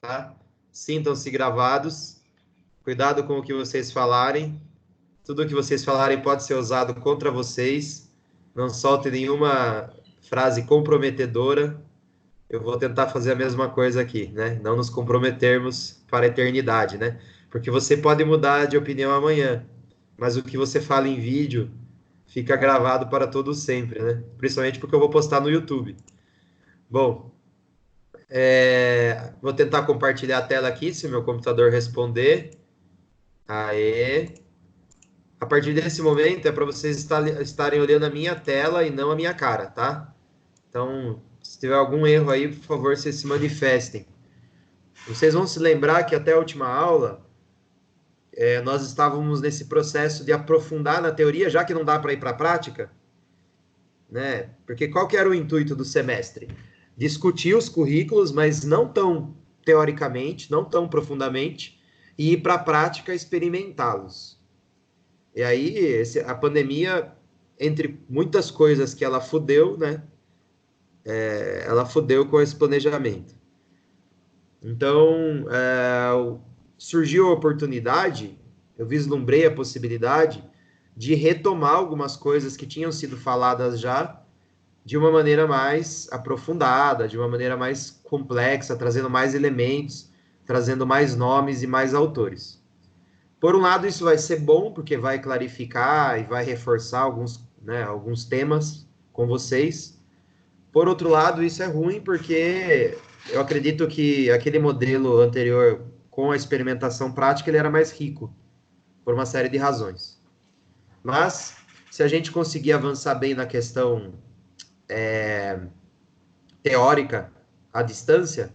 tá? Sintam-se gravados. Cuidado com o que vocês falarem. Tudo o que vocês falarem pode ser usado contra vocês. Não solte nenhuma frase comprometedora. Eu vou tentar fazer a mesma coisa aqui, né? Não nos comprometermos para a eternidade, né? Porque você pode mudar de opinião amanhã, mas o que você fala em vídeo fica gravado para todo sempre, né? Principalmente porque eu vou postar no YouTube. Bom, vou tentar compartilhar a tela aqui, se o meu computador responder. Aê. A partir desse momento é para vocês estarem olhando a minha tela e não a minha cara, tá? Então, se tiver algum erro aí, por favor, vocês se manifestem. Vocês vão se lembrar que até a última aula, nós estávamos nesse processo de aprofundar na teoria, já que não dá para ir para a prática, né? Porque qual que era o intuito do semestre? Discutir os currículos, mas não tão teoricamente, não tão profundamente, e ir para a prática experimentá-los. E aí, a pandemia, entre muitas coisas que ela fudeu, né? Ela fudeu com esse planejamento. Então, surgiu a oportunidade, eu vislumbrei a possibilidade de retomar algumas coisas que tinham sido faladas já de uma maneira mais aprofundada, de uma maneira mais complexa, trazendo mais elementos, trazendo mais nomes e mais autores. Por um lado, isso vai ser bom, porque vai clarificar e vai reforçar alguns, né, alguns temas com vocês. Por outro lado, isso é ruim, porque eu acredito que aquele modelo anterior, com a experimentação prática, ele era mais rico, por uma série de razões. Mas, se a gente conseguir avançar bem na questão teórica à distância,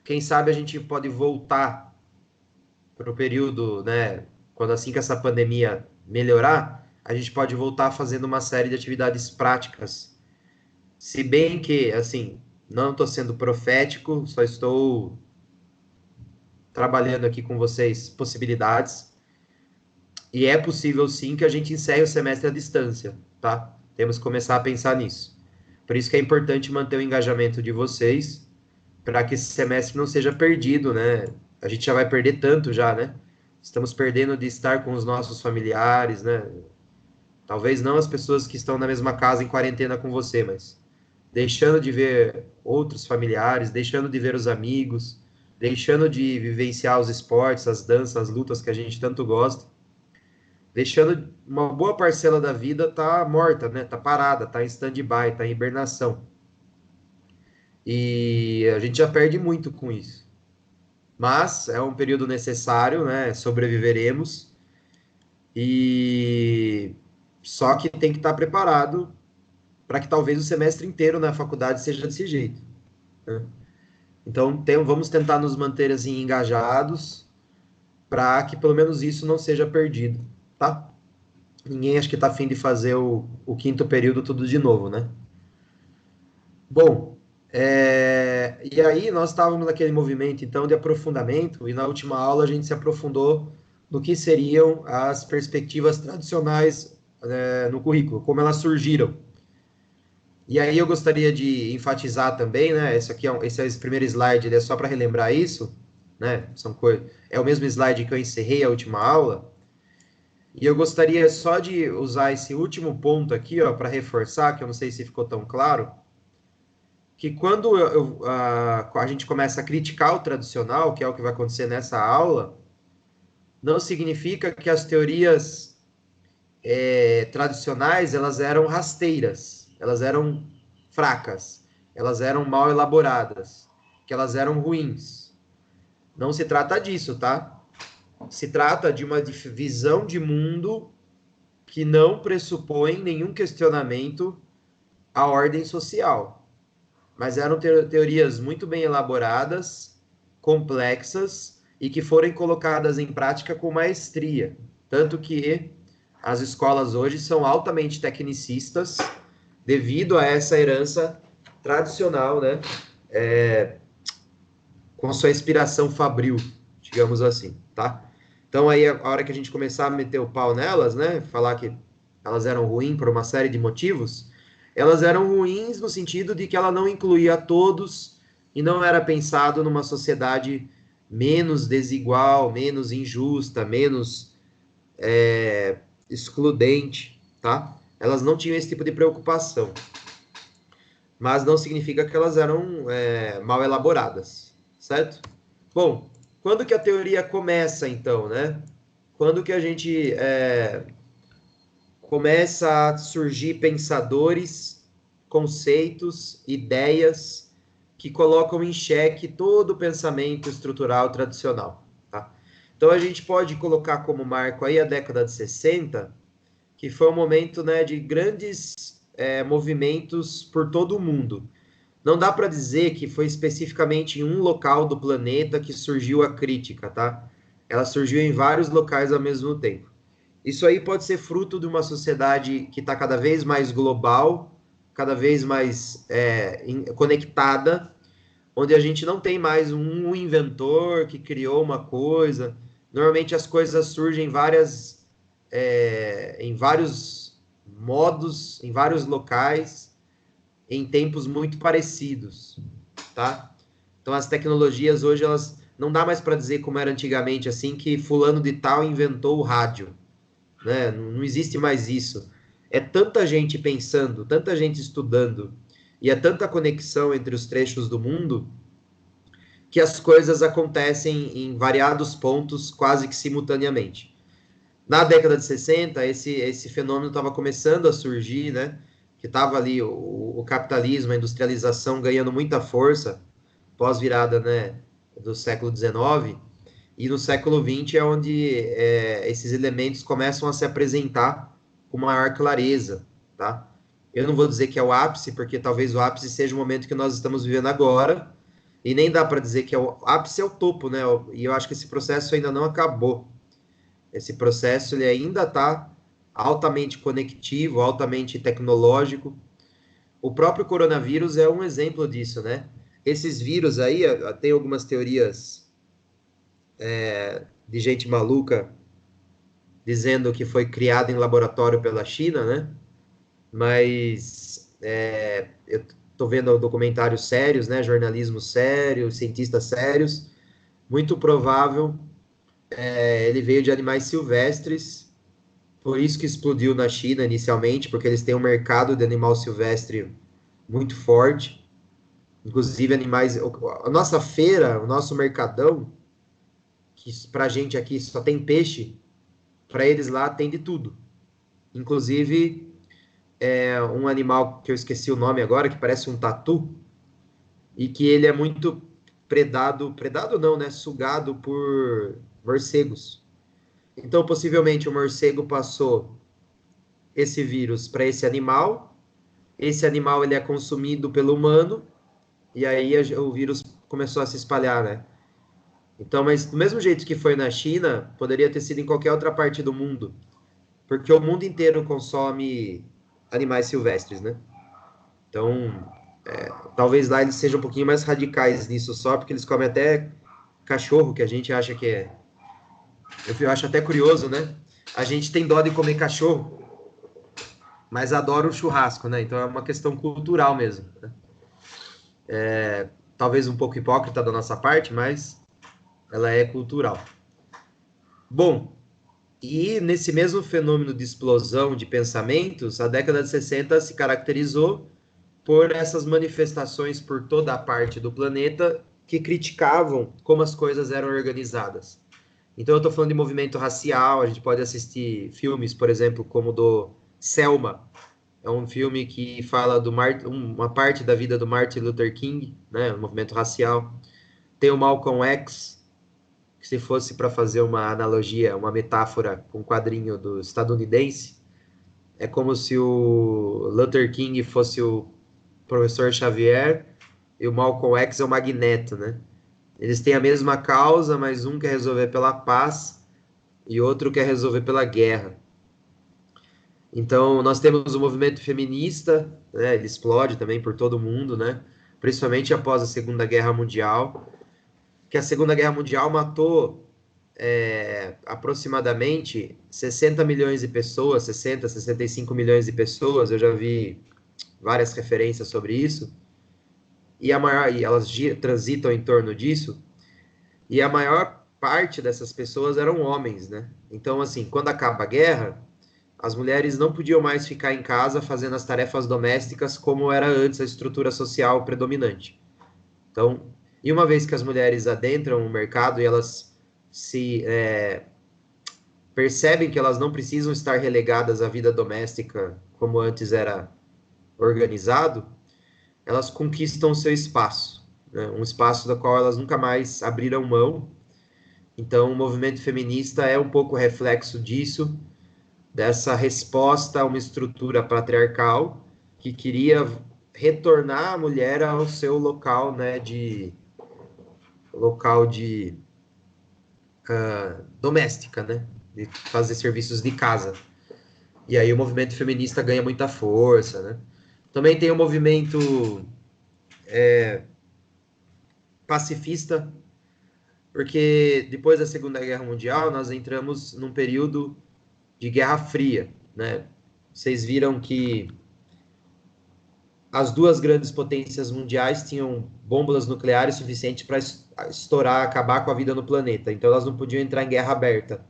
quem sabe a gente pode voltar para o período, né, quando assim que essa pandemia melhorar, a gente pode voltar fazendo uma série de atividades práticas. Se bem que, assim, não estou sendo profético, só estou trabalhando aqui com vocês possibilidades. E é possível sim que a gente encerre o semestre à distância, tá? Temos que começar a pensar nisso. Por isso que é importante manter o engajamento de vocês, para que esse semestre não seja perdido, né? A gente já vai perder tanto já, né? Estamos perdendo de estar com os nossos familiares, né? Talvez não as pessoas que estão na mesma casa em quarentena com você, mas deixando de ver outros familiares, deixando de ver os amigos, deixando de vivenciar os esportes, as danças, as lutas que a gente tanto gosta, deixando uma boa parcela da vida tá morta, né? Tá parada, tá em stand-by, tá em hibernação. E a gente já perde muito com isso. Mas é um período necessário, né? Sobreviveremos. E só que tem que estar preparado para que talvez o semestre inteiro na faculdade seja desse jeito, né? Então, vamos tentar nos manter assim engajados para que pelo menos isso não seja perdido, tá? Ninguém acho que está afim de fazer o quinto período tudo de novo, né? Bom, e aí nós estávamos naquele movimento então de aprofundamento e na última aula a gente se aprofundou no que seriam as perspectivas tradicionais no currículo, como elas surgiram. E aí eu gostaria de enfatizar também, né? Esse primeiro slide, ele é só para relembrar isso, né? É o mesmo slide que eu encerrei a última aula. E eu gostaria só de usar esse último ponto aqui, ó, para reforçar, que eu não sei se ficou tão claro, que quando a gente começa a criticar o tradicional, que é o que vai acontecer nessa aula, não significa que as teorias tradicionais elas eram rasteiras, elas eram fracas, elas eram mal elaboradas, que elas eram ruins. Não se trata disso, tá? Se trata de uma visão de mundo que não pressupõe nenhum questionamento à ordem social. Mas eram teorias muito bem elaboradas, complexas e que foram colocadas em prática com maestria. Tanto que as escolas hoje são altamente tecnicistas devido a essa herança tradicional, né? Com sua inspiração fabril, digamos assim, tá? Então aí a hora que a gente começar a meter o pau nelas, né? Falar que elas eram ruins por uma série de motivos, elas eram ruins no sentido de que ela não incluía todos e não era pensado numa sociedade menos desigual, menos injusta, menos excludente, tá? Elas não tinham esse tipo de preocupação, mas não significa que elas eram mal elaboradas, certo? Bom, quando que a teoria começa, então, né? Quando que a gente começa a surgir pensadores, conceitos, ideias que colocam em xeque todo o pensamento estrutural tradicional, tá? Então a gente pode colocar como marco aí a década de 60, que foi um momento, né, de grandes movimentos por todo o mundo. Não dá para dizer que foi especificamente em um local do planeta que surgiu a crítica, tá? Ela surgiu em vários locais ao mesmo tempo. Isso aí pode ser fruto de uma sociedade que está cada vez mais global, cada vez mais conectada, onde a gente não tem mais um inventor que criou uma coisa. Normalmente as coisas surgem em vários modos, em vários locais, em tempos muito parecidos, tá? Então as tecnologias hoje elas não dá mais para dizer como era antigamente assim que fulano de tal inventou o rádio, né? Não existe mais isso. É tanta gente pensando, tanta gente estudando e é tanta conexão entre os trechos do mundo que as coisas acontecem em variados pontos quase que simultaneamente. Na década de 60, esse fenômeno estava começando a surgir, né? Que estava ali o capitalismo, a industrialização ganhando muita força pós-virada, né, do século XIX, e no século XX é onde esses elementos começam a se apresentar com maior clareza, tá? Eu não vou dizer que é o ápice, porque talvez o ápice seja o momento que nós estamos vivendo agora, e nem dá para dizer que o ápice é o topo, né? E eu acho que esse processo ainda não acabou. Esse processo ele ainda está altamente conectivo, altamente tecnológico. O próprio coronavírus é um exemplo disso, né? Esses vírus aí, tem algumas teorias de gente maluca dizendo que foi criado em laboratório pela China, né? Mas eu estou vendo documentários sérios, né? Jornalismo sério, cientistas sérios. Muito provável ele veio de animais silvestres, por isso que explodiu na China inicialmente, porque eles têm um mercado de animal silvestre muito forte. Inclusive animais. A nossa feira, o nosso mercadão, que para a gente aqui só tem peixe, para eles lá tem de tudo. Inclusive um animal que eu esqueci o nome agora, que parece um tatu, e que ele é muito predado não, né? Sugado por morcegos. Então, possivelmente, o morcego passou esse vírus para esse animal ele é consumido pelo humano, e aí o vírus começou a se espalhar, né? Então, mas do mesmo jeito que foi na China, poderia ter sido em qualquer outra parte do mundo, porque o mundo inteiro consome animais silvestres, né? Então, talvez lá eles sejam um pouquinho mais radicais nisso só, porque eles comem até cachorro, que a gente acha que é. Eu acho até curioso, né? A gente tem dó de comer cachorro, mas adora o churrasco, né? Então é uma questão cultural mesmo, né? Talvez um pouco hipócrita da nossa parte, mas ela é cultural. Bom, e nesse mesmo fenômeno de explosão de pensamentos, a década de 60 se caracterizou por essas manifestações por toda a parte do planeta que criticavam como as coisas eram organizadas. Então, eu estou falando de movimento racial, a gente pode assistir filmes, por exemplo, como o do Selma. É um filme que fala uma parte da vida do Martin Luther King, né, o movimento racial. Tem o Malcolm X, que se fosse para fazer uma analogia, uma metáfora com um quadrinho do estadunidense, é como se o Luther King fosse o professor Xavier e o Malcolm X é o Magneto, né? Eles têm a mesma causa, mas um quer resolver pela paz e outro quer resolver pela guerra. Então, nós temos o movimento feminista, né? Ele explode também por todo mundo, né? Principalmente após a Segunda Guerra Mundial, que a Segunda Guerra Mundial matou aproximadamente 60 milhões de pessoas, 60, 65 milhões de pessoas, eu já vi várias referências sobre isso, e elas transitam em torno disso, E a maior parte dessas pessoas eram homens, né? Então, assim, quando acaba a guerra, as mulheres não podiam mais ficar em casa fazendo as tarefas domésticas como era antes a estrutura social predominante. Então, e uma vez que as mulheres adentram o mercado e elas se percebem que elas não precisam estar relegadas à vida doméstica como antes era organizado, elas conquistam o seu espaço, né? Um espaço do qual elas nunca mais abriram mão. Então, o movimento feminista é um pouco reflexo disso, dessa resposta a uma estrutura patriarcal que queria retornar a mulher ao seu local, né, de doméstica, né, de fazer serviços de casa. E aí o movimento feminista ganha muita força, né? Também tem o movimento pacifista, porque depois da Segunda Guerra Mundial nós entramos num período de Guerra Fria, né? Vocês viram que as duas grandes potências mundiais tinham bombas nucleares suficientes para estourar, acabar com a vida no planeta. Então elas não podiam entrar em guerra aberta.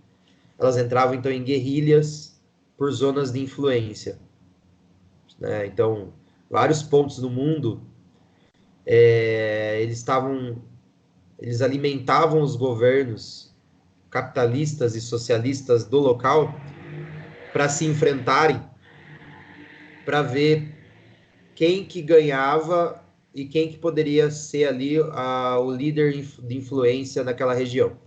Elas entravam então em guerrilhas por zonas de influência, né? Então, vários pontos do mundo, eles alimentavam os governos capitalistas e socialistas do local para se enfrentarem, para ver quem que ganhava e quem que poderia ser ali o líder de influência naquela região.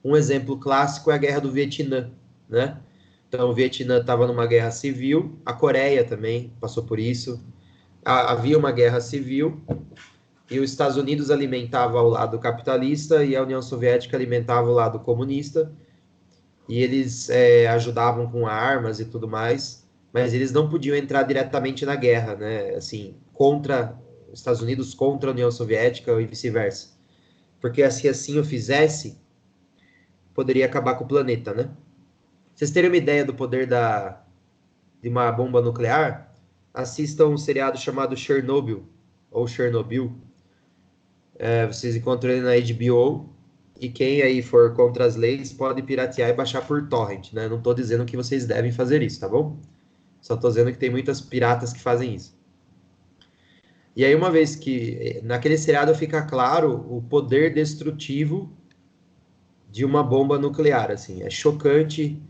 Um exemplo clássico é a Guerra do Vietnã, né? Então, o Vietnã estava numa guerra civil, a Coreia também passou por isso. Havia uma guerra civil e os Estados Unidos alimentava o lado capitalista e a União Soviética alimentava o lado comunista, e eles ajudavam com armas e tudo mais, mas eles não podiam entrar diretamente na guerra, né? Assim, contra os Estados Unidos, contra a União Soviética e vice-versa. Porque se assim o fizesse, poderia acabar com o planeta, né? Vocês terem uma ideia do poder de uma bomba nuclear, assistam um seriado chamado Chernobyl, ou Chernobyl. Vocês encontram ele na HBO, e quem aí for contra as leis pode piratear e baixar por torrent, né? Não estou dizendo que vocês devem fazer isso, tá bom? Só estou dizendo que tem muitas piratas que fazem isso. E aí, uma vez que naquele seriado fica claro o poder destrutivo de uma bomba nuclear, assim, é chocante.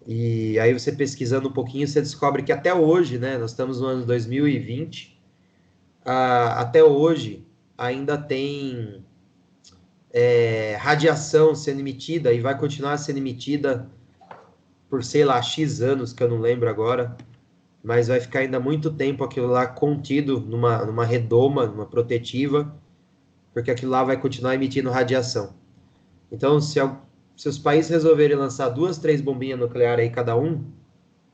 E aí você pesquisando um pouquinho, você descobre que até hoje, né, nós estamos no ano 2020, até hoje ainda tem radiação sendo emitida e vai continuar sendo emitida por, sei lá, X anos, que eu não lembro agora, mas vai ficar ainda muito tempo aquilo lá contido numa redoma, numa protetiva, porque aquilo lá vai continuar emitindo radiação. Então, se os países resolverem lançar 2, 3 bombinhas nucleares aí cada um,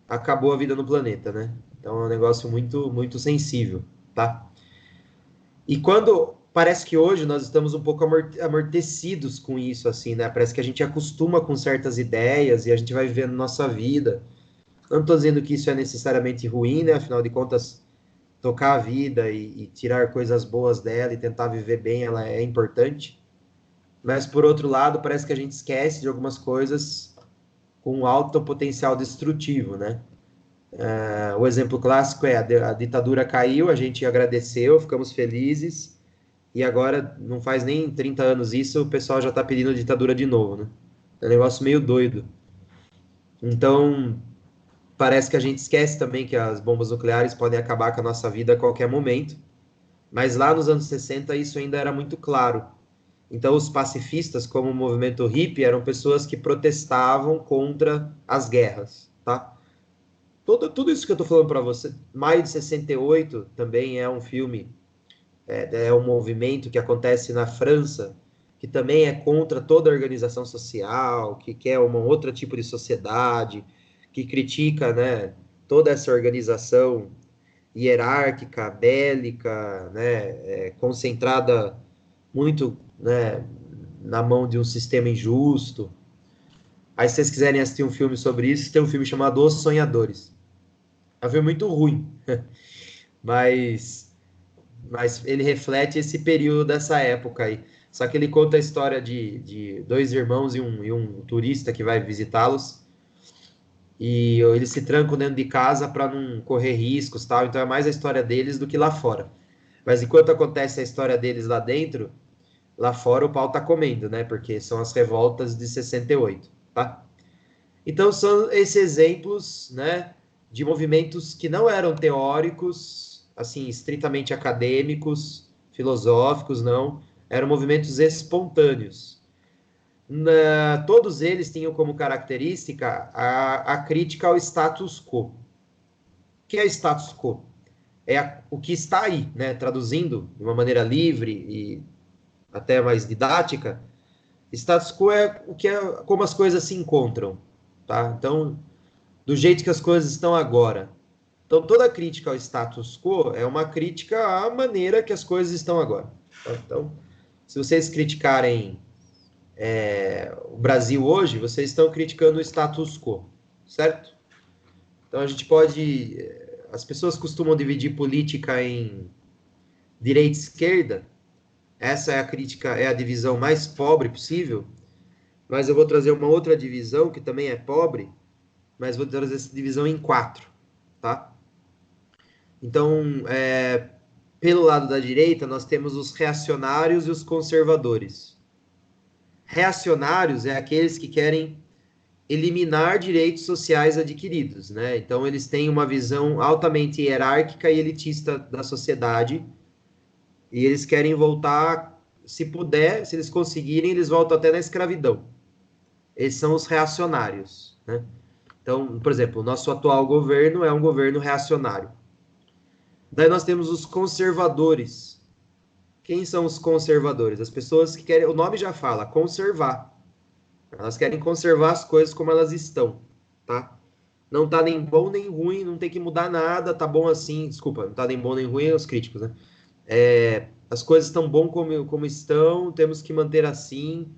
acabou a vida no planeta, né? Então é um negócio muito, muito sensível, tá? E quando parece que hoje nós estamos um pouco amortecidos com isso, assim, né? Parece que a gente acostuma com certas ideias e a gente vai vivendo nossa vida. Não estou dizendo que isso é necessariamente ruim, né? Afinal de contas, tocar a vida e tirar coisas boas dela e tentar viver bem, ela é importante. Mas, por outro lado, parece que a gente esquece de algumas coisas com alto potencial destrutivo, né? O exemplo clássico é a ditadura caiu, a gente agradeceu, ficamos felizes, e agora, não faz nem 30 anos isso, o pessoal já está pedindo ditadura de novo, né? É um negócio meio doido. Então, parece que a gente esquece também que as bombas nucleares podem acabar com a nossa vida a qualquer momento, mas lá nos anos 60 isso ainda era muito claro. Então, os pacifistas, como o movimento hippie, eram pessoas que protestavam contra as guerras, tá? Tudo isso que eu estou falando para você, Maio de 68 também é um filme, é um movimento que acontece na França, que também é contra toda a organização social, que quer um outro tipo de sociedade, que critica, né, toda essa organização hierárquica, bélica, né, concentrada muito, né, na mão de um sistema injusto. Aí, se vocês quiserem assistir um filme sobre isso, tem um filme chamado Os Sonhadores. É um filme muito ruim, mas ele reflete esse período dessa época aí. Só que ele conta a história de dois irmãos e um turista que vai visitá-los. E eles se trancam dentro de casa para não correr riscos, tal. Então é mais a história deles do que lá fora. Mas enquanto acontece a história deles lá dentro, lá fora o pau tá comendo, né? Porque são as revoltas de 68, tá? Então são esses exemplos, né, de movimentos que não eram teóricos, assim, estritamente acadêmicos, filosóficos, não, eram movimentos espontâneos. Todos eles tinham como característica a crítica ao status quo. O que é status quo? É o que está aí, né? Traduzindo de uma maneira livre e até mais didática, status quo é o que é como as coisas se encontram, tá? Então, do jeito que as coisas estão agora. Então, toda crítica ao status quo é uma crítica à maneira que as coisas estão agora. Tá? Então, se vocês criticarem o Brasil hoje, vocês estão criticando o status quo, certo? Então, a gente pode... As pessoas costumam dividir política em direita e esquerda. Essa é a crítica, é a divisão mais pobre possível, mas eu vou trazer uma outra divisão que também é pobre, mas vou trazer essa divisão em 4, tá? Então, pelo lado da direita, nós temos os reacionários e os conservadores. Reacionários é aqueles que querem eliminar direitos sociais adquiridos, né? Então, eles têm uma visão altamente hierárquica e elitista da sociedade, e eles querem voltar, se puder, se eles conseguirem, eles voltam até na escravidão. Esses são os reacionários, né? Então, por exemplo, o nosso atual governo é um governo reacionário. Daí nós temos os conservadores. Quem são os conservadores? As pessoas que querem, o nome já fala, conservar. Elas querem conservar as coisas como elas estão, tá? Não tá nem bom nem ruim, não tem que mudar nada, tá bom assim. Desculpa, não tá nem bom nem ruim, é os críticos, né? As coisas estão bom como estão, temos que manter assim,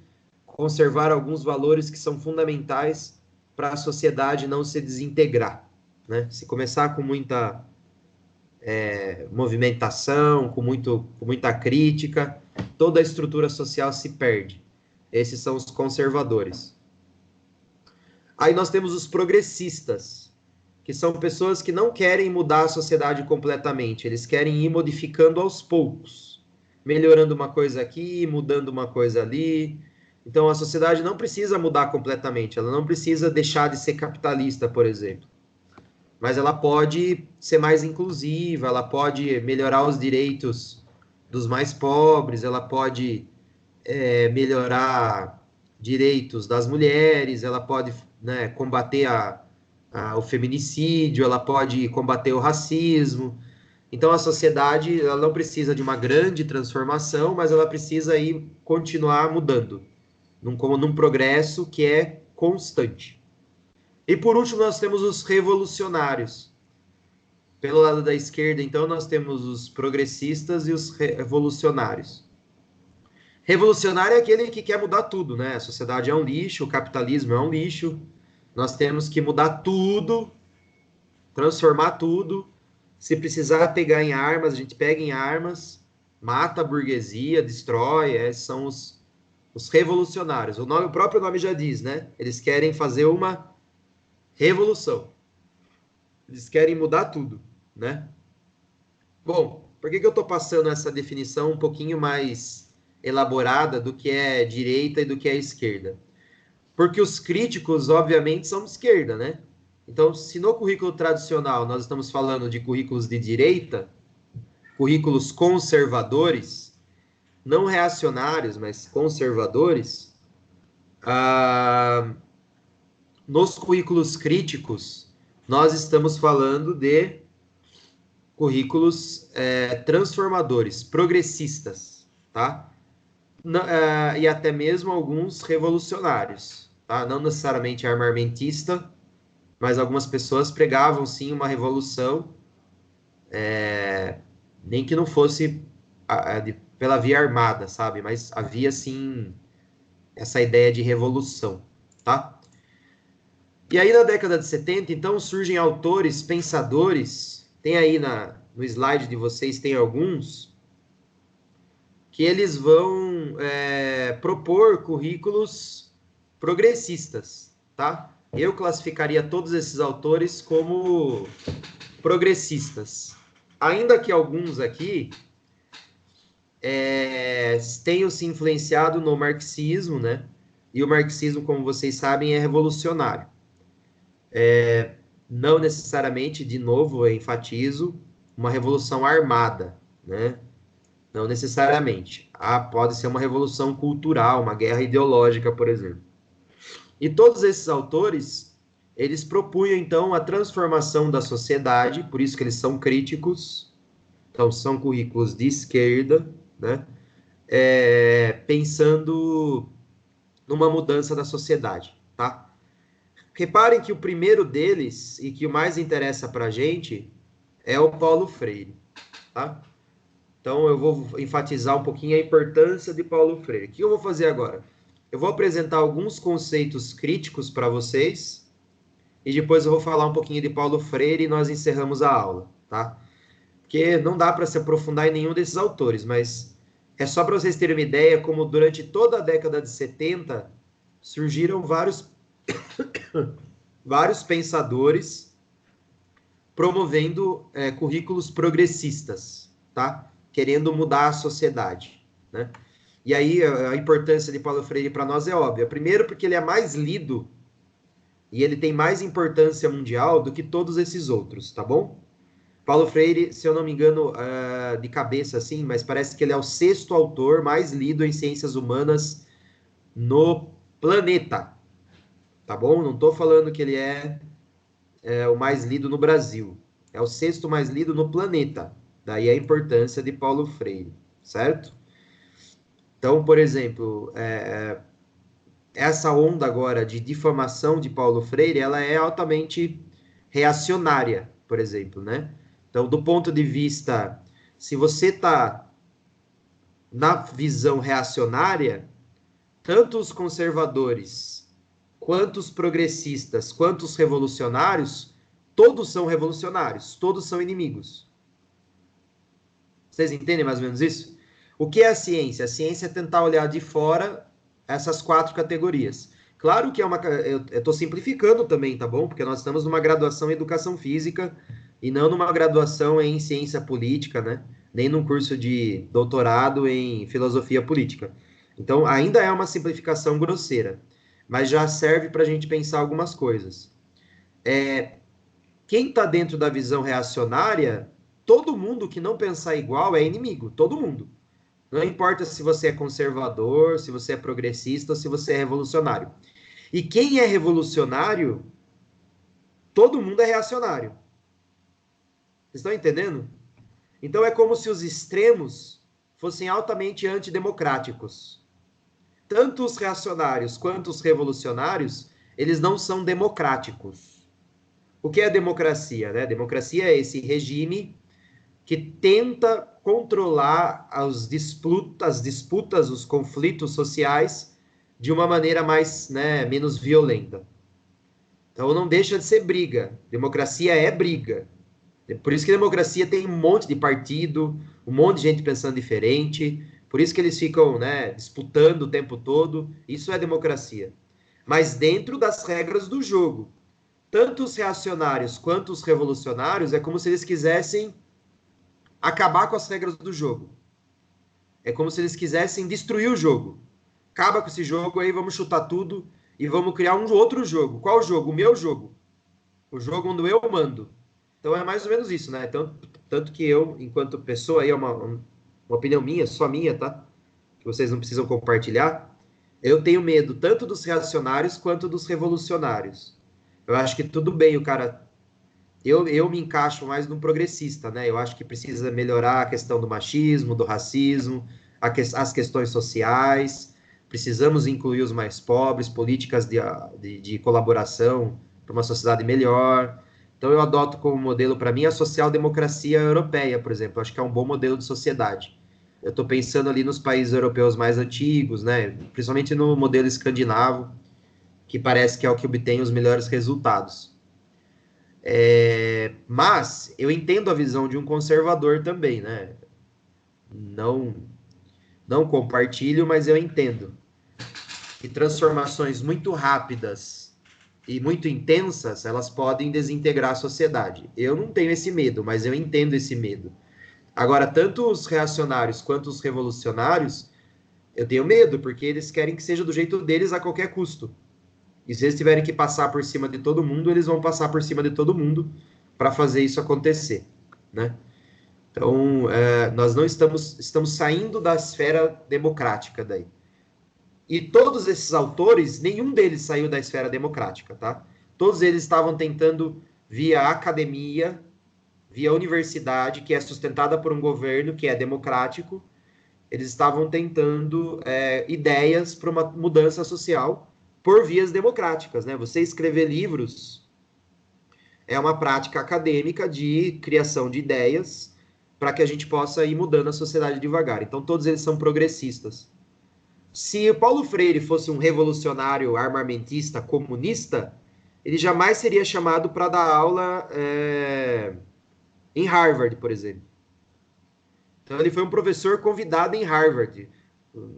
conservar alguns valores que são fundamentais para a sociedade não se desintegrar, né? Se começar com muita movimentação, com muita crítica, toda a estrutura social se perde. Esses são os conservadores. Aí nós temos os progressistas, que são pessoas que não querem mudar a sociedade completamente, eles querem ir modificando aos poucos, melhorando uma coisa aqui, mudando uma coisa ali. Então a sociedade não precisa mudar completamente, ela não precisa deixar de ser capitalista, por exemplo. Mas ela pode ser mais inclusiva, ela pode melhorar os direitos dos mais pobres, ela pode melhorar direitos das mulheres, ela pode, né, combater o feminicídio, ela pode combater o racismo. Então a sociedade ela não precisa de uma grande transformação, mas ela precisa ir continuar mudando, num progresso que é constante. E por último, nós temos os revolucionários. Pelo lado da esquerda, então, nós temos os progressistas e os revolucionários. Revolucionário é aquele que quer mudar tudo, né? A sociedade é um lixo, o capitalismo é um lixo, nós temos que mudar tudo, transformar tudo. Se precisar pegar em armas, a gente pega em armas, mata a burguesia, destrói, são os revolucionários. O próprio nome já diz, né? Eles querem fazer uma revolução. Eles querem mudar tudo, né? Bom, por que eu estou passando essa definição um pouquinho mais elaborada do que é direita e do que é esquerda? Porque os críticos, obviamente, são de esquerda, né? Então, se no currículo tradicional nós estamos falando de currículos de direita, currículos conservadores, não reacionários, mas conservadores, nos currículos críticos, nós estamos falando de currículos transformadores, progressistas, tá? E até mesmo alguns revolucionários, tá? Não necessariamente armamentista, mas algumas pessoas pregavam, sim, uma revolução, nem que não fosse pela via armada, sabe? Mas havia, sim, essa ideia de revolução, tá? E aí, na década de 70, então, surgem autores, pensadores, tem aí no slide de vocês, tem alguns, que eles vão propor currículos progressistas, tá? Eu classificaria todos esses autores como progressistas. Ainda que alguns aqui tenham se influenciado no marxismo, né? E o marxismo, como vocês sabem, é revolucionário. Não necessariamente, de novo, eu enfatizo, uma revolução armada, né? Não necessariamente. Pode ser uma revolução cultural, uma guerra ideológica, por exemplo. E todos esses autores, eles propunham, então, a transformação da sociedade, por isso que eles são críticos, então são currículos de esquerda, né? Pensando numa mudança da sociedade, tá? Reparem que o primeiro deles, e que o mais interessa para a gente, é o Paulo Freire, tá? Então, eu vou enfatizar um pouquinho a importância de Paulo Freire. O que eu vou fazer agora? Eu vou apresentar alguns conceitos críticos para vocês, e depois eu vou falar um pouquinho de Paulo Freire e nós encerramos a aula, tá? Porque não dá para se aprofundar em nenhum desses autores, mas é só para vocês terem uma ideia como durante toda a década de 70 surgiram vários pensadores promovendo currículos progressistas, tá? Querendo mudar a sociedade, né? E aí a importância de Paulo Freire para nós é óbvia. Primeiro porque ele é mais lido e ele tem mais importância mundial do que todos esses outros, tá bom? Paulo Freire, se eu não me engano, de cabeça assim, mas parece que ele é o sexto autor mais lido em ciências humanas no planeta, tá bom? Não estou falando que ele é o mais lido no Brasil. É o sexto mais lido no planeta. Daí a importância de Paulo Freire, certo? Então, por exemplo, essa onda agora de difamação de Paulo Freire, ela é altamente reacionária, por exemplo, né? Então, do ponto de vista, se você está na visão reacionária, tanto os conservadores, quanto os progressistas, quanto os revolucionários, todos são revolucionários, todos são inimigos. Vocês entendem mais ou menos isso? O que é a ciência? A ciência é tentar olhar de fora essas quatro categorias. Claro que eu estou simplificando também, tá bom? Porque nós estamos numa graduação em educação física e não numa graduação em ciência política, né? Nem num curso de doutorado em filosofia política. Então, ainda é uma simplificação grosseira, mas já serve para a gente pensar algumas coisas. Quem está dentro da visão reacionária, todo mundo que não pensar igual é inimigo, todo mundo. Não importa se você é conservador, se você é progressista ou se você é revolucionário. E quem é revolucionário, todo mundo é reacionário. Vocês estão entendendo? Então é como se os extremos fossem altamente antidemocráticos. Tanto os reacionários quanto os revolucionários, eles não são democráticos. O que é democracia, né? Democracia é esse regime que tenta controlar as disputas, os conflitos sociais de uma maneira mais, né, menos violenta. Então não deixa de ser briga. Democracia é briga. Por isso que democracia tem um monte de partido, um monte de gente pensando diferente. Por isso que eles ficam, né, disputando o tempo todo. Isso é democracia. Mas dentro das regras do jogo. Tanto os reacionários quanto os revolucionários é como se eles quisessem acabar com as regras do jogo. É como se eles quisessem destruir o jogo. Acaba com esse jogo, aí vamos chutar tudo e vamos criar um outro jogo. Qual jogo? O meu jogo. O jogo onde eu mando. Então é mais ou menos isso, né? Então, tanto que eu, enquanto pessoa, aí é uma opinião minha, só minha, tá? Que vocês não precisam compartilhar. Eu tenho medo tanto dos reacionários quanto dos revolucionários. Eu acho que tudo bem o cara. Eu me encaixo mais num progressista, né? Eu acho que precisa melhorar a questão do machismo, do racismo, as questões sociais. Precisamos incluir os mais pobres, políticas de colaboração para uma sociedade melhor. Então, eu adoto como modelo, para mim, a social-democracia europeia, por exemplo. Eu acho que é um bom modelo de sociedade. Eu estou pensando ali nos países europeus mais antigos, né? Principalmente no modelo escandinavo, que parece que é o que obtém os melhores resultados. Mas eu entendo a visão de um conservador também, né? Não, não compartilho, mas eu entendo que transformações muito rápidas e muito intensas, elas podem desintegrar a sociedade. Eu não tenho esse medo, mas eu entendo esse medo. Agora, tanto os reacionários quanto os revolucionários, eu tenho medo, porque eles querem que seja do jeito deles a qualquer custo. E se eles tiverem que passar por cima de todo mundo, eles vão passar por cima de todo mundo para fazer isso acontecer, né? Então, nós não estamos saindo da esfera democrática daí. E todos esses autores, nenhum deles saiu da esfera democrática, tá? Todos eles estavam tentando, via academia, via universidade, que é sustentada por um governo que é democrático, eles estavam tentando ideias para uma mudança social por vias democráticas, né? Você escrever livros é uma prática acadêmica de criação de ideias para que a gente possa ir mudando a sociedade devagar. Então, todos eles são progressistas. Se o Paulo Freire fosse um revolucionário armamentista comunista, ele jamais seria chamado para dar aula em Harvard, por exemplo. Então, ele foi um professor convidado em Harvard,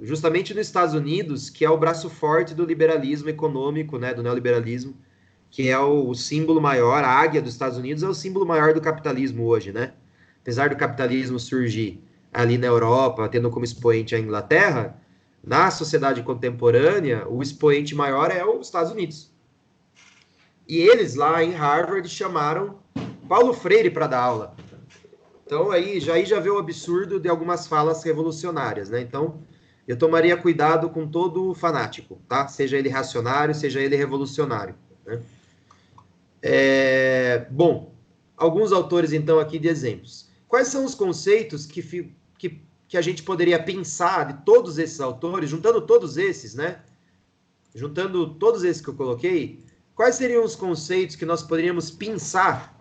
justamente nos Estados Unidos, que é o braço forte do liberalismo econômico, né, do neoliberalismo, que é o símbolo maior, a águia dos Estados Unidos é o símbolo maior do capitalismo hoje, né? Apesar do capitalismo surgir ali na Europa, tendo como expoente a Inglaterra, na sociedade contemporânea, o expoente maior é os Estados Unidos. E eles lá em Harvard chamaram Paulo Freire para dar aula. Então aí já vê o absurdo de algumas falas revolucionárias, né? Então eu tomaria cuidado com todo fanático, tá? Seja ele reacionário, seja ele revolucionário, né? Bom, alguns autores então aqui de exemplos. Quais são os conceitos que a gente poderia pensar de todos esses autores, juntando todos esses, né? Juntando todos esses que eu coloquei, quais seriam os conceitos que nós poderíamos pensar?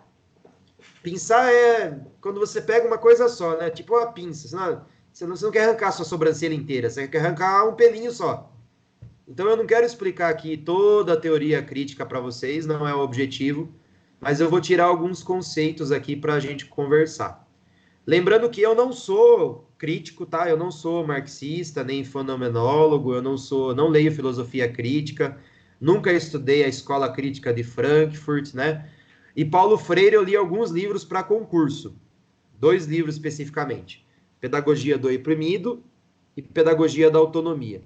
Pensar é quando você pega uma coisa só, né? Tipo uma pinça. Você não quer arrancar a sua sobrancelha inteira, você quer arrancar um pelinho só. Então eu não quero explicar aqui toda a teoria crítica para vocês, não é o objetivo, mas eu vou tirar alguns conceitos aqui para a gente conversar. Lembrando que eu não sou crítico, tá? Eu não sou marxista, nem fenomenólogo, eu não leio filosofia crítica, nunca estudei a escola crítica de Frankfurt, né? E Paulo Freire eu li alguns livros para concurso, 2 livros especificamente, Pedagogia do Oprimido e Pedagogia da Autonomia.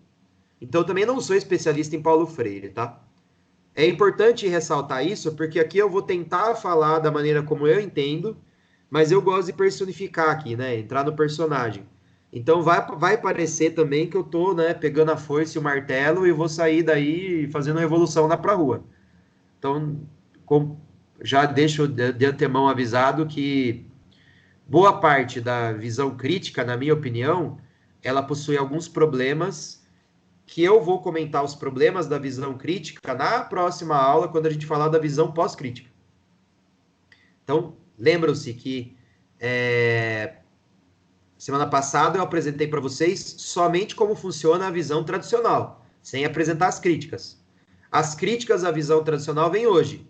Então, eu também não sou especialista em Paulo Freire, tá? É importante ressaltar isso, porque aqui eu vou tentar falar da maneira como eu entendo, mas eu gosto de personificar aqui, né? Entrar no personagem. Então, vai parecer também que eu tô, né, pegando a foice e o martelo e vou sair daí fazendo revolução lá pra rua. Então, já deixo de antemão avisado que boa parte da visão crítica, na minha opinião, ela possui alguns problemas que eu vou comentar os problemas da visão crítica na próxima aula, quando a gente falar da visão pós-crítica. Então, lembram-se que semana passada eu apresentei para vocês somente como funciona a visão tradicional, sem apresentar as críticas. As críticas à visão tradicional vêm hoje,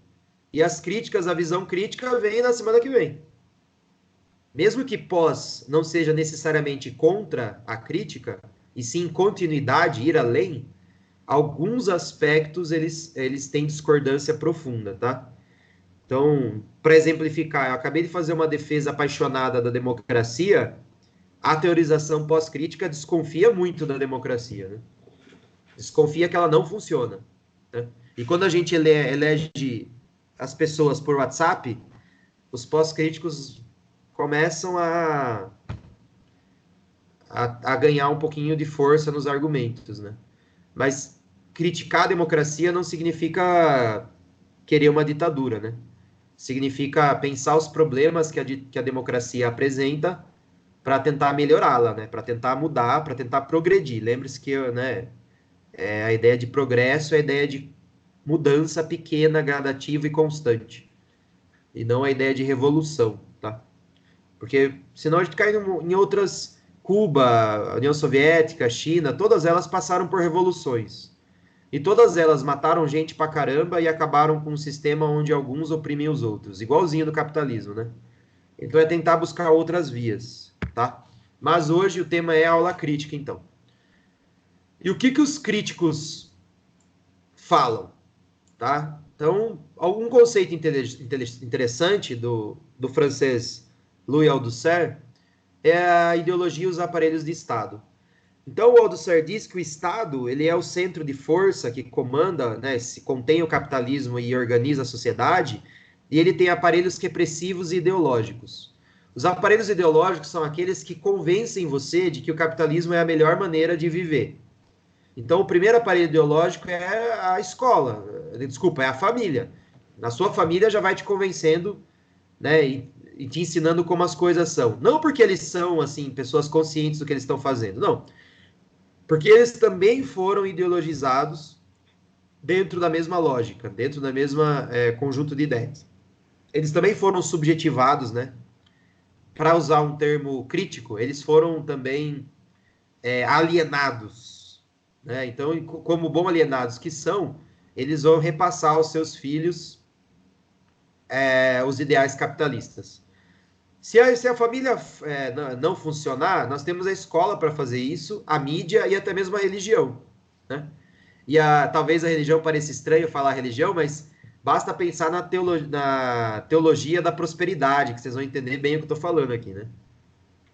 e as críticas à visão crítica vêm na semana que vem. Mesmo que pós não seja necessariamente contra a crítica, e sim continuidade, ir além, alguns aspectos eles têm discordância profunda, tá? Então, para exemplificar, eu acabei de fazer uma defesa apaixonada da democracia, a teorização pós-crítica desconfia muito da democracia, né? Desconfia que ela não funciona, né? E quando a gente elege as pessoas por WhatsApp, os pós-críticos começam a ganhar um pouquinho de força nos argumentos, né? Mas criticar a democracia não significa querer uma ditadura, né? Significa pensar os problemas que a democracia apresenta para tentar melhorá-la, né? Para tentar mudar, para tentar progredir. Lembre-se que, né, a ideia de progresso é a ideia de mudança pequena, gradativa e constante. E não a ideia de revolução, tá? Porque senão a gente cai em outras... Cuba, União Soviética, China, todas elas passaram por revoluções. E todas elas mataram gente pra caramba e acabaram com um sistema onde alguns oprimem os outros. Igualzinho do capitalismo, né? Então é tentar buscar outras vias, tá? Mas hoje o tema é aula crítica, então. E o que os críticos falam, tá? Então, algum conceito interessante do francês Louis Althusser é a ideologia e os aparelhos de Estado. Então, o Althusser diz que o Estado ele é o centro de força que comanda, né, se contém o capitalismo e organiza a sociedade, e ele tem aparelhos repressivos e ideológicos. Os aparelhos ideológicos são aqueles que convencem você de que o capitalismo é a melhor maneira de viver. Então, o primeiro aparelho ideológico é a escola, desculpa, é a família. Na sua família já vai te convencendo, né, e te ensinando como as coisas são. Não porque eles são, assim, pessoas conscientes do que eles estão fazendo, não. Porque eles também foram ideologizados dentro da mesma lógica, dentro da mesma conjunto de ideias. Eles também foram subjetivados, né? Para usar um termo crítico, eles foram também alienados, né? Então, como bom alienados que são, eles vão repassar aos seus filhos os ideais capitalistas. Se a família não funcionar, nós temos a escola para fazer isso, a mídia e até mesmo a religião, né? E talvez a religião pareça estranho falar religião, mas basta pensar na teologia da prosperidade, que vocês vão entender bem o que eu estou falando aqui, né?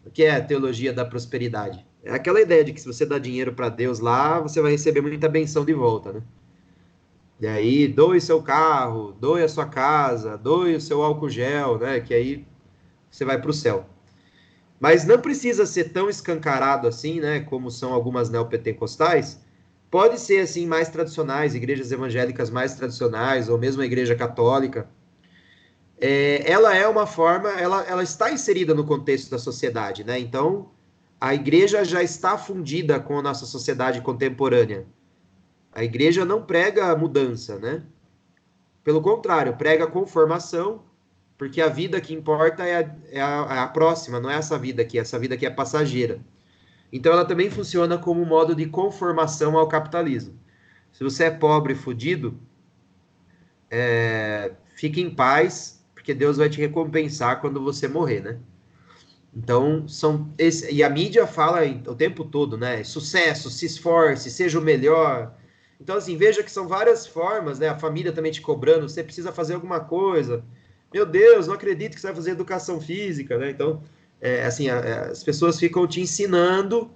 O que é a teologia da prosperidade? É aquela ideia de que se você dá dinheiro para Deus lá, você vai receber muita benção de volta, né? E aí, doe seu carro, doe a sua casa, doe o seu álcool gel, né? Que aí você vai para o céu. Mas não precisa ser tão escancarado assim, né? Como são algumas neopentecostais. Pode ser assim mais tradicionais, igrejas evangélicas mais tradicionais, ou mesmo a igreja católica. Ela é uma forma, ela está inserida no contexto da sociedade, né? Então, a igreja já está fundida com a nossa sociedade contemporânea. A igreja não prega mudança, né? Pelo contrário, prega conformação, porque a vida que importa é a próxima, não é essa vida aqui, essa vida aqui é passageira. Então ela também funciona como um modo de conformação ao capitalismo. Se você é pobre e fudido, fique em paz, porque Deus vai te recompensar quando você morrer, né? Então, e a mídia fala o tempo todo, né? Sucesso, se esforce, seja o melhor. Então, assim, veja que são várias formas, né? A família também te cobrando, você precisa fazer alguma coisa. Meu Deus, não acredito que você vai fazer educação física, né? Então, assim, as pessoas ficam te ensinando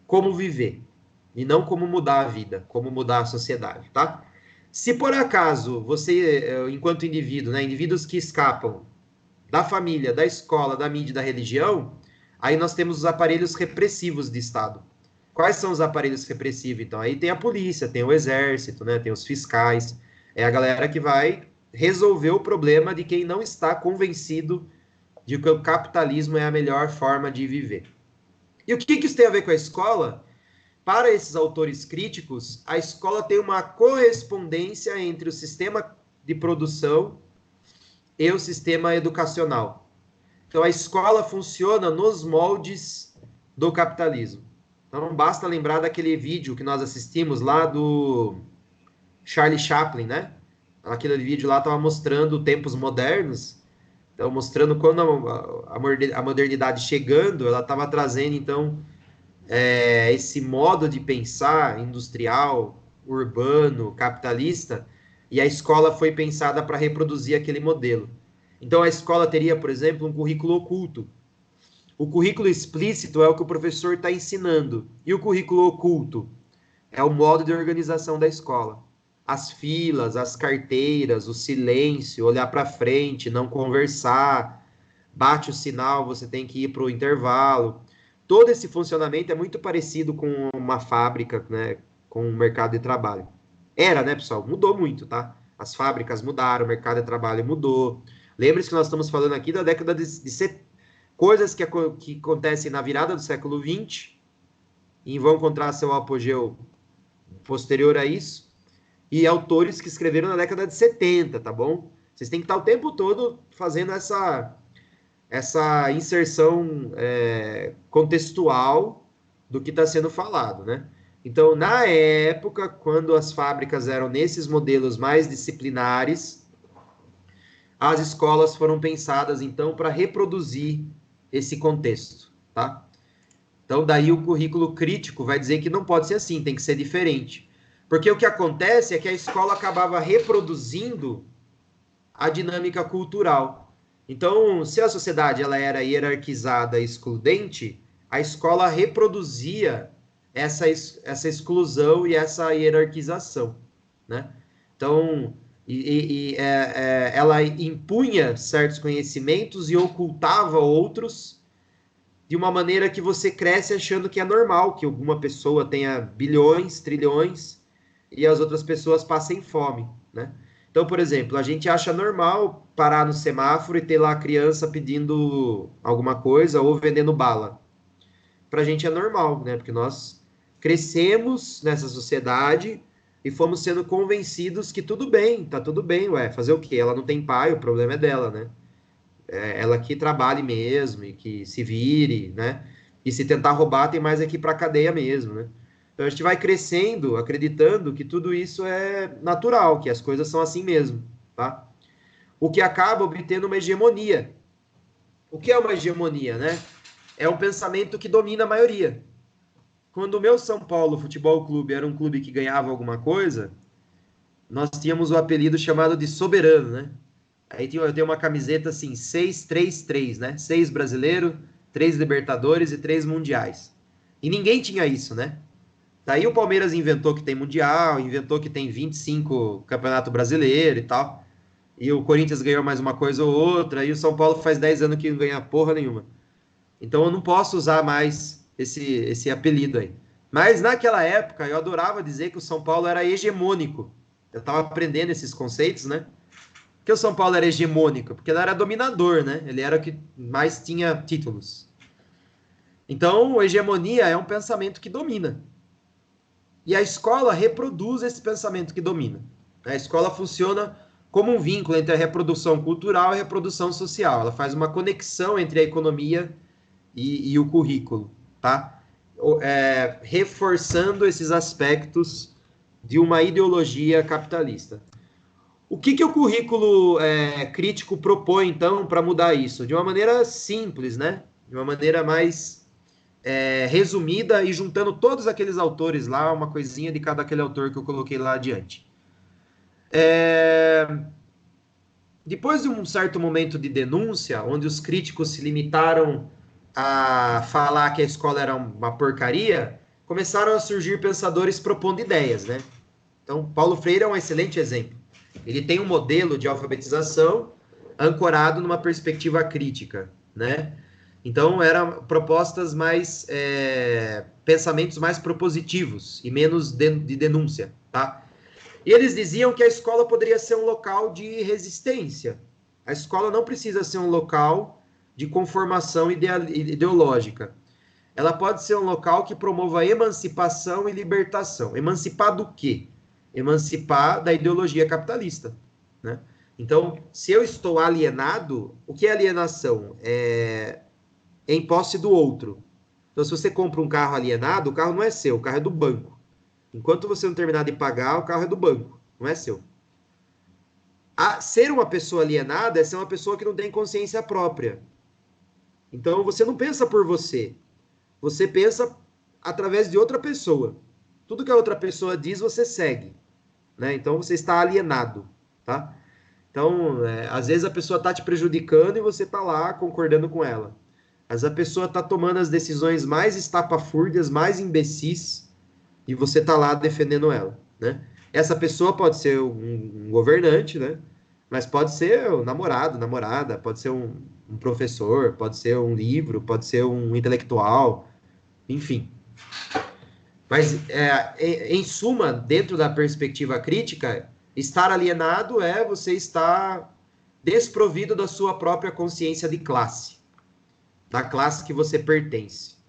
como viver e não como mudar a vida, como mudar a sociedade, tá? Se por acaso você, enquanto indivíduo, né, indivíduos que escapam da família, da escola, da mídia, da religião, aí nós temos os aparelhos repressivos de Estado. Quais são os aparelhos repressivos, então? Aí tem a polícia, tem o exército, né, tem os fiscais, é a galera que vai resolver o problema de quem não está convencido de que o capitalismo é a melhor forma de viver. E o que isso tem a ver com a escola? Para esses autores críticos, a escola tem uma correspondência entre o sistema de produção e o sistema educacional. Então, a escola funciona nos moldes do capitalismo. Então, basta lembrar daquele vídeo que nós assistimos lá do Charlie Chaplin, né? Aquele vídeo lá estava mostrando tempos modernos, então mostrando quando a modernidade chegando, ela estava trazendo, então, esse modo de pensar industrial, urbano, capitalista, e a escola foi pensada para reproduzir aquele modelo. Então, a escola teria, por exemplo, um currículo oculto. O currículo explícito é o que o professor está ensinando, e o currículo oculto é o modo de organização da escola. As filas, as carteiras, o silêncio, olhar para frente, não conversar, bate o sinal, você tem que ir para o intervalo. Todo esse funcionamento é muito parecido com uma fábrica, né, com o mercado de trabalho. Era, né, pessoal? Mudou muito, tá? As fábricas mudaram, o mercado de trabalho mudou. Lembre-se que nós estamos falando aqui da década de coisas que acontecem na virada do século XX e vão encontrar seu apogeu posterior a isso, e autores que escreveram na década de 70, tá bom? Vocês têm que estar o tempo todo fazendo essa inserção contextual do que está sendo falado, né? Então, na época, quando as fábricas eram nesses modelos mais disciplinares, as escolas foram pensadas, então, para reproduzir esse contexto, tá? Então, daí o currículo crítico vai dizer que não pode ser assim, tem que ser diferente. Porque o que acontece é que a escola acabava reproduzindo a dinâmica cultural. Então, se a sociedade ela era hierarquizada e excludente, a escola reproduzia essa exclusão e essa hierarquização, né? Então, ela impunha certos conhecimentos e ocultava outros de uma maneira que você cresce achando que é normal que alguma pessoa tenha bilhões, trilhões e as outras pessoas passem fome, né? Então, por exemplo, a gente acha normal parar no semáforo e ter lá a criança pedindo alguma coisa ou vendendo bala. Pra gente é normal, né? Porque nós crescemos nessa sociedade e fomos sendo convencidos que tudo bem, tá tudo bem, ué, fazer o quê? Ela não tem pai, o problema é dela, né? Ela que trabalhe mesmo e que se vire, né? E se tentar roubar, tem mais aqui para cadeia mesmo, né? Então a gente vai crescendo, acreditando que tudo isso é natural, que as coisas são assim mesmo, tá? O que acaba obtendo uma hegemonia. O que é uma hegemonia, né? É um pensamento que domina a maioria. Quando o meu São Paulo Futebol Clube era um clube que ganhava alguma coisa, nós tínhamos o apelido chamado de soberano, né? Aí eu tenho uma camiseta assim, 6-3-3, né? 6 brasileiro, 3 Libertadores e 3 mundiais. E ninguém tinha isso, né? Daí o Palmeiras inventou que tem mundial, inventou que tem 25 Campeonato Brasileiro e tal. E o Corinthians ganhou mais uma coisa ou outra, e o São Paulo faz 10 anos que não ganha porra nenhuma. Então eu não posso usar mais esse apelido aí. Mas naquela época eu adorava dizer que o São Paulo era hegemônico. Eu estava aprendendo esses conceitos, né? Que o São Paulo era hegemônico, porque ele era dominador, né? Ele era o que mais tinha títulos. Então, a hegemonia é um pensamento que domina. E a escola reproduz esse pensamento que domina. A escola funciona como um vínculo entre a reprodução cultural e a reprodução social. Ela faz uma conexão entre a economia e o currículo, tá? Reforçando esses aspectos de uma ideologia capitalista. O que o currículo crítico propõe, então, para mudar isso? De uma maneira simples, né? De uma maneira mais resumida e juntando todos aqueles autores lá, uma coisinha de cada aquele autor que eu coloquei lá adiante. Depois de um certo momento de denúncia, onde os críticos se limitaram a falar que a escola era uma porcaria, começaram a surgir pensadores propondo ideias, né? Então, Paulo Freire é um excelente exemplo. Ele tem um modelo de alfabetização ancorado numa perspectiva crítica, né? Então, eram propostas mais, pensamentos mais propositivos e menos de denúncia, tá? E eles diziam que a escola poderia ser um local de resistência. A escola não precisa ser um local de conformação ideológica. Ela pode ser um local que promova emancipação e libertação. Emancipar do quê? Emancipar da ideologia capitalista, né? Então, se eu estou alienado, o que é alienação? É em posse do outro. Então, se você compra um carro alienado, o carro não é seu, o carro é do banco. Enquanto você não terminar de pagar, o carro é do banco, não é seu. Ser uma pessoa alienada é ser uma pessoa que não tem consciência própria. Então, você não pensa por você. Você pensa através de outra pessoa. Tudo que a outra pessoa diz, você segue, né? Então, você está alienado, tá? Então, às vezes a pessoa está te prejudicando e você está lá concordando com ela. Mas a pessoa está tomando as decisões mais estapafúrdias, mais imbecis, e você está lá defendendo ela, né? Essa pessoa pode ser um governante, né? Mas pode ser um namorado, namorada, pode ser um professor, pode ser um livro, pode ser um intelectual, enfim. Mas, em suma, dentro da perspectiva crítica, estar alienado é você estar desprovido da sua própria consciência de classe, da classe que você pertence.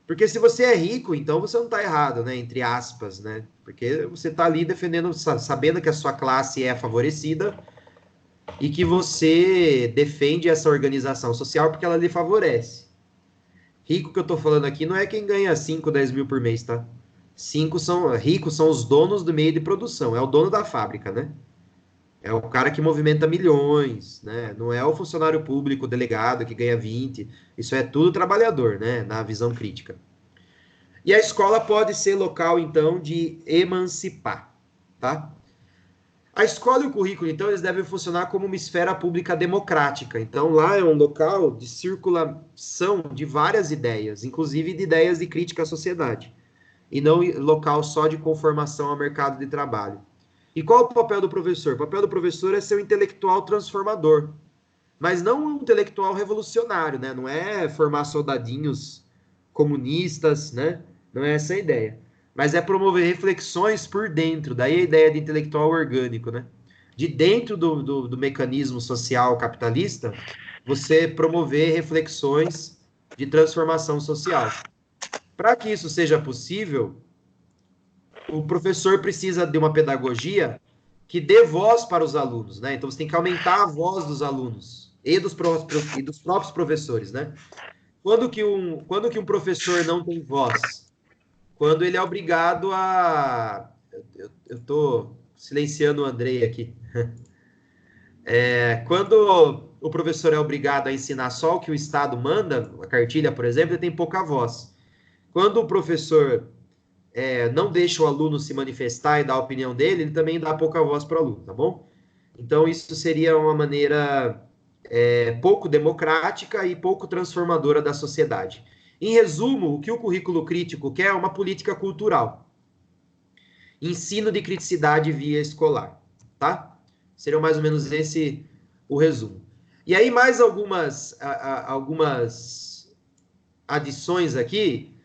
Porque se você é rico, então você não está errado, né? Entre aspas, né? Porque você está ali defendendo, sabendo que a sua classe é favorecida e que você defende essa organização social porque ela lhe favorece. Rico que eu estou falando aqui não é quem ganha 5, 10 mil por mês, tá? Ricos são os donos do meio de produção, é o dono da fábrica, né? É o cara que movimenta milhões, né? Não é o funcionário público, o delegado que ganha 20. Isso é tudo trabalhador, né? Na visão crítica. E a escola pode ser local, então, de emancipar, tá? A escola e o currículo, então, eles devem funcionar como uma esfera pública democrática. Então, lá é um local de circulação de várias ideias, inclusive de ideias de crítica à sociedade, e não local só de conformação ao mercado de trabalho. E qual o papel do professor? O papel do professor é ser um intelectual transformador, mas não um intelectual revolucionário, né? Não é formar soldadinhos comunistas, né? Não é essa a ideia. Mas é promover reflexões por dentro, daí a ideia de intelectual orgânico, né? De dentro do mecanismo social capitalista, você promover reflexões de transformação social. Para que isso seja possível, o professor precisa de uma pedagogia que dê voz para os alunos, né? Então você tem que aumentar a voz dos alunos e dos próprios professores, né? Quando que um professor não tem voz? Quando ele é obrigado a... Eu tô silenciando o Andrei aqui. Quando o professor é obrigado a ensinar só o que o Estado manda, a cartilha, por exemplo, ele tem pouca voz. Quando o professor não deixa o aluno se manifestar e dar a opinião dele, ele também dá pouca voz para o aluno, tá bom? Então, isso seria uma maneira pouco democrática e pouco transformadora da sociedade. Em resumo, o que o currículo crítico quer é uma política cultural. Ensino de criticidade via escolar, tá? Seria mais ou menos esse o resumo. E aí, mais algumas adições aqui.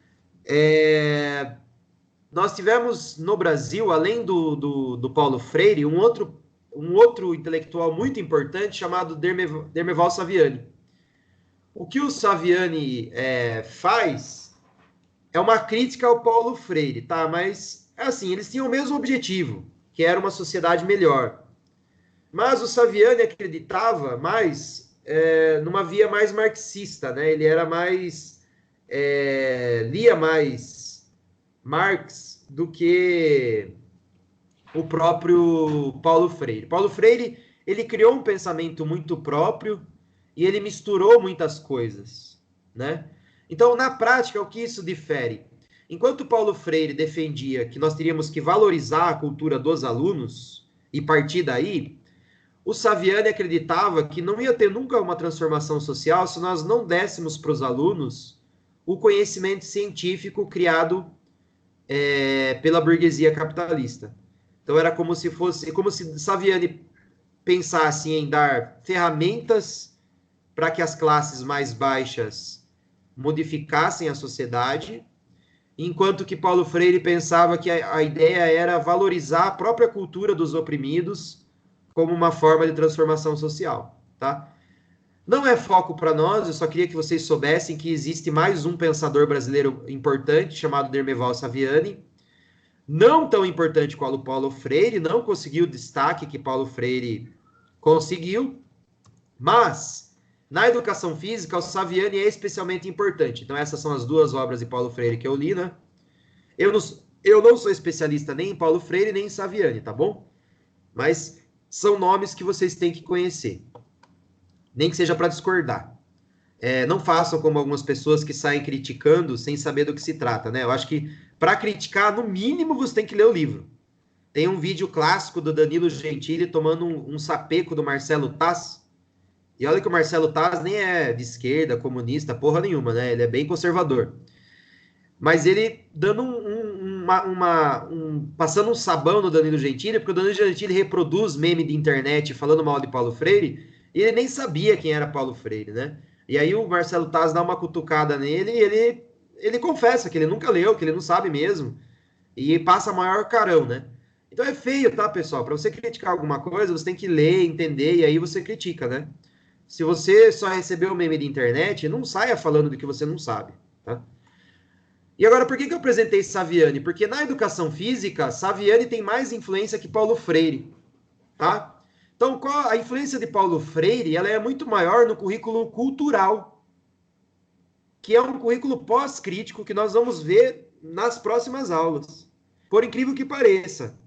Nós tivemos no Brasil, além do Paulo Freire, um outro intelectual muito importante chamado Dermeval Saviani. O que o Saviani faz é uma crítica ao Paulo Freire, tá? Mas, assim, eles tinham o mesmo objetivo, que era uma sociedade melhor. Mas o Saviani acreditava mais numa via mais marxista, né? Ele era mais... lia mais Marx do que o próprio Paulo Freire. Paulo Freire, ele criou um pensamento muito próprio e ele misturou muitas coisas, né? Então, na prática, o que isso difere? Enquanto Paulo Freire defendia que nós teríamos que valorizar a cultura dos alunos e partir daí, o Saviani acreditava que não ia ter nunca uma transformação social se nós não dessemos para os alunos o conhecimento científico criado pela burguesia capitalista. Então era como se Saviani pensasse em dar ferramentas para que as classes mais baixas modificassem a sociedade, enquanto que Paulo Freire pensava que a ideia era valorizar a própria cultura dos oprimidos como uma forma de transformação social, tá? Não é foco para nós, eu só queria que vocês soubessem que existe mais um pensador brasileiro importante, chamado Dermeval Saviani, não tão importante quanto o Paulo Freire, não conseguiu o destaque que Paulo Freire conseguiu, mas na educação física o Saviani é especialmente importante. Então essas são as duas obras de Paulo Freire que eu li, né? Eu não sou especialista nem em Paulo Freire nem em Saviani, tá bom? Mas são nomes que vocês têm que conhecer, nem que seja para discordar. Não façam como algumas pessoas que saem criticando sem saber do que se trata, né? Eu acho que para criticar, no mínimo, você tem que ler o livro. Tem um vídeo clássico do Danilo Gentili tomando um sapeco do Marcelo Taz. E olha que o Marcelo Taz nem é de esquerda, comunista, porra nenhuma, né? Ele é bem conservador. Mas ele dando passando um sabão no Danilo Gentili, porque o Danilo Gentili reproduz meme de internet falando mal de Paulo Freire, e ele nem sabia quem era Paulo Freire, né? E aí o Marcelo Taz dá uma cutucada nele e ele confessa que ele nunca leu, que ele não sabe mesmo, e passa maior carão, né? Então é feio, tá, pessoal? Para você criticar alguma coisa, você tem que ler, entender, e aí você critica, né? Se você só recebeu o meme de internet, não saia falando do que você não sabe, tá? E agora, por que eu apresentei Saviani? Porque na educação física, Saviani tem mais influência que Paulo Freire, tá? Então, a influência de Paulo Freire, ela é muito maior no currículo cultural, que é um currículo pós-crítico que nós vamos ver nas próximas aulas. Por incrível que pareça,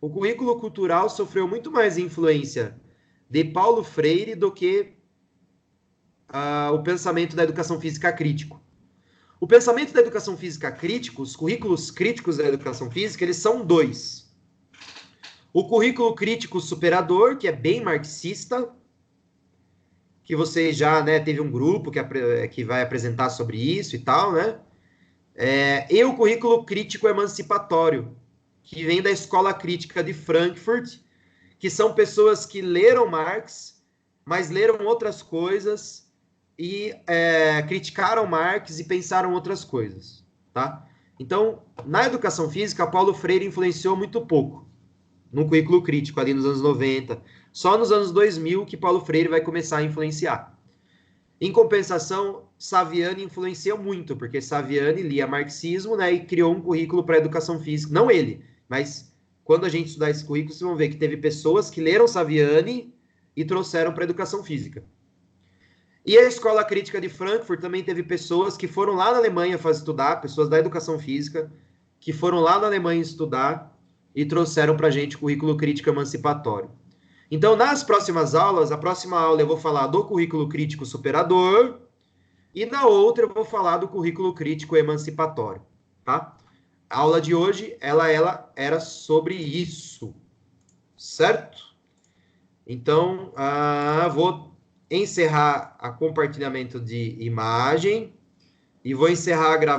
o currículo cultural sofreu muito mais influência de Paulo Freire do que o pensamento da educação física crítico. O pensamento da educação física crítico, os currículos críticos da educação física, eles são dois. O currículo crítico superador, que é bem marxista, que você já, né, teve um grupo que vai apresentar sobre isso e tal, né? E o currículo crítico emancipatório, que vem da Escola Crítica de Frankfurt, que são pessoas que leram Marx, mas leram outras coisas e criticaram Marx e pensaram outras coisas, tá? Então, na educação física, Paulo Freire influenciou muito pouco no currículo crítico ali nos anos 90. Só nos anos 2000 que Paulo Freire vai começar a influenciar. Em compensação, Saviani influenciou muito, porque Saviani lia marxismo, né, e criou um currículo para a educação física. Não ele, mas quando a gente estudar esse currículo, vocês vão ver que teve pessoas que leram Saviani e trouxeram para a educação física. E a Escola Crítica de Frankfurt também teve pessoas que foram lá na Alemanha fazer estudar, pessoas da educação física, que foram lá na Alemanha estudar e trouxeram para a gente o currículo crítico emancipatório. Então, nas próximas aulas, a próxima aula eu vou falar do currículo crítico superador e na outra eu vou falar do currículo crítico emancipatório, tá? A aula de hoje, ela era sobre isso, certo? Então, vou encerrar o compartilhamento de imagem e vou encerrar a gravação.